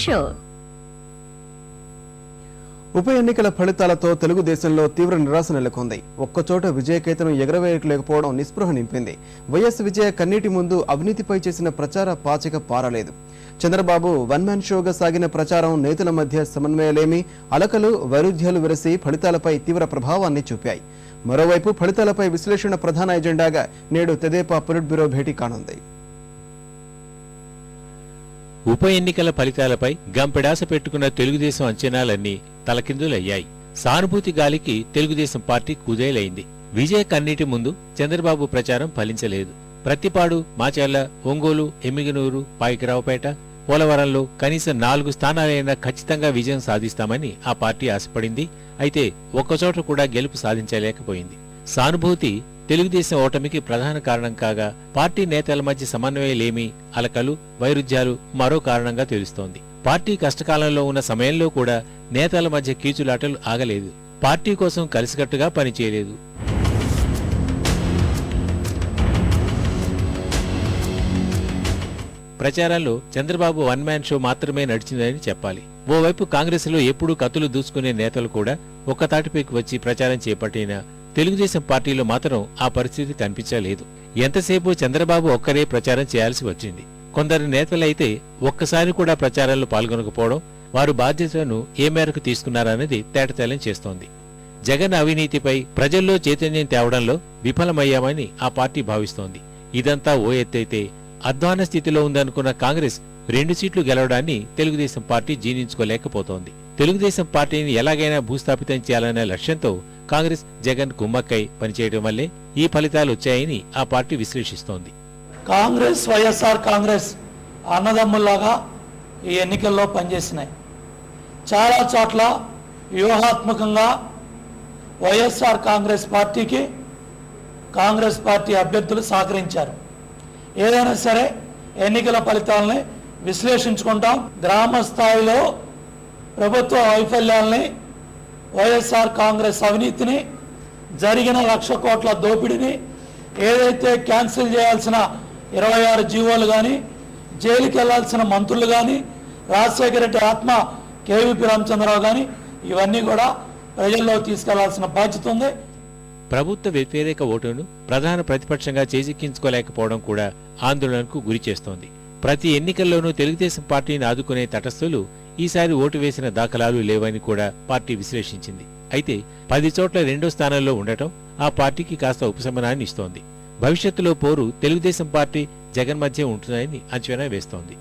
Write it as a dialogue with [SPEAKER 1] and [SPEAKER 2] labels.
[SPEAKER 1] sure.
[SPEAKER 2] ఉప ఎన్నికల ఫలితాలతో తెలుగుదేశంలో తీవ్ర నిరాశ నెలకొంది. ఒక్కచోట విజయకేతనం ఎగరవేయలేకపోవడం నిస్పృహ నింపింది. వైఎస్ విజయ కన్నీటి ముందు అవినీతిపై చేసిన ప్రచార పాచిక పారలేదు. చంద్రబాబు వన్ మ్యాన్ షోగా సాగిన ప్రచారం నేతల మధ్య సమన్వయలేమి, అలకలు, వైరుధ్యాలు విరసి ఫలితాలపై తీవ్ర ప్రభావాన్ని చూపాయి. మరోవైపు ఫలితాలపై విశ్లేషణ ప్రధాన ఎజెండాగా నేడు తెదేపా పొలిట్ బ్యూరో భేటీ కానుంది.
[SPEAKER 3] ఉప ఎన్నికల ఫలితాలపై గంపెడాస పెట్టుకున్న తెలుగుదేశం అంచనాలన్నీ తలకిందులయ్యాయి. సానుభూతి గాలికి తెలుగుదేశం పార్టీ కుదేలైంది. విజయ కన్నీటి ముందు చంద్రబాబు ప్రచారం ఫలించలేదు. ప్రత్తిపాడు, మాచర్ల, ఒంగోలు, ఎమ్మిగనూరు, పాయకరావుపేట, పోలవరంలో కనీసం 4 స్థానాలైనా ఖచ్చితంగా విజయం సాధిస్తామని ఆ పార్టీ ఆశపడింది. అయితే ఒక్కచోట కూడా గెలుపు సాధించలేకపోయింది. సానుభూతి తెలుగుదేశం ఓటమికి ప్రధాన కారణం కాగా, పార్టీ నేతల మధ్య సమన్వయలేమి, అలకలు, వైరుధ్యాలు మరో కారణంగా తెలుస్తోంది. పార్టీ కష్టకాలంలో ఉన్న సమయంలో కూడా నేతల మధ్య కీచులాటలు ఆగలేదు. పార్టీ కోసం కలిసికట్టుగా పనిచేయలేదు. ప్రచారంలో చంద్రబాబు వన్ మ్యాన్ షో మాత్రమే నడిచిందని చెప్పాలి. ఓవైపు కాంగ్రెస్లో ఎప్పుడూ కత్తులు దూసుకునే నేతలు కూడా ఒక్కతాటిపైకి వచ్చి ప్రచారం చేపట్టినా తెలుగుదేశం పార్టీలో మాత్రం ఆ పరిస్థితి కనిపించలేదు. ఎంతసేపు చంద్రబాబు ఒక్కరే ప్రచారం చేయాల్సి వచ్చింది. కొందరు నేతలైతే ఒక్కసారి కూడా ప్రచారంలో పాల్గొనకపోవడం, వారు బాధ్యతలను ఏ మేరకు తీసుకున్నారన్నది తేటతెల్లం చేస్తోంది. జగన్ అవినీతిపై ప్రజల్లో చైతన్యం తేవడంలో విఫలమయ్యామని ఆ పార్టీ భావిస్తోంది. ఇదంతా ఓ ఎత్తైతే, అధ్వాన స్థితిలో ఉందనుకున్న కాంగ్రెస్ 2 సీట్లు గెలవడాన్ని తెలుగుదేశం పార్టీ జీర్ణించుకోలేకపోతోంది. తెలుగుదేశం పార్టీని ఎలాగైనా భూస్థాపితం చేయాలనే లక్ష్యంతో కాంగ్రెస్, జగన్ కుమ్మక్కై పనిచేయడం వల్లే ఈ ఫలితాలు వచ్చాయని ఆ పార్టీ విశ్లేషిస్తోంది.
[SPEAKER 4] కాంగ్రెస్, వైఎస్ఆర్ కాంగ్రెస్ అన్నదమ్ముల్లాగా ఈ ఎన్నికల్లో పనిచేసినాయి. చాలా చోట్ల వ్యూహాత్మకంగా వైఎస్ఆర్ కాంగ్రెస్ పార్టీకి కాంగ్రెస్ పార్టీ అభ్యర్థులు సహకరించారు. ఏదైనా సరే ఎన్నికల ఫలితాలని విశ్లేషించుకుంటాం. గ్రామ స్థాయిలో ప్రభుత్వ వైఫల్యాల్ని, వైఎస్ఆర్ కాంగ్రెస్ అవినీతిని, జరిగిన 1,00,000 కోట్ల దోపిడీని, ఏదైతే క్యాన్సిల్ చేయాల్సిన 26 జీవోలు కానీ, జైలుకి వెళ్లాల్సిన మంత్రులు కానీ, రాజశేఖర రెడ్డి ఆత్మ కేవీపీ రామచంద్రరావు కానీ, ఇవన్నీ కూడా ప్రజల్లో తీసుకెళ్లాల్సిన బాధ్యత ఉంది.
[SPEAKER 3] ప్రభుత్వ వ్యతిరేక ఓటును ప్రధాన ప్రతిపక్షంగా చేజిక్కించుకోలేకపోవడం కూడా ఆందోళనకు గురి చేస్తోంది. ప్రతి ఎన్నికల్లోనూ తెలుగుదేశం పార్టీని ఆదుకునే తటస్థులు ఈసారి ఓటు వేసిన దాఖలాలు లేవని కూడా పార్టీ విశ్లేషించింది. అయితే 10 చోట్ల 2వ స్థానంలో ఉండటం ఆ పార్టీకి కాస్త ఉపశమనాన్ని ఇస్తోంది. భవిష్యత్తులో పోరు తెలుగుదేశం పార్టీ, జగన్ మధ్య ఉంటుందని అంచనా వేస్తోంది.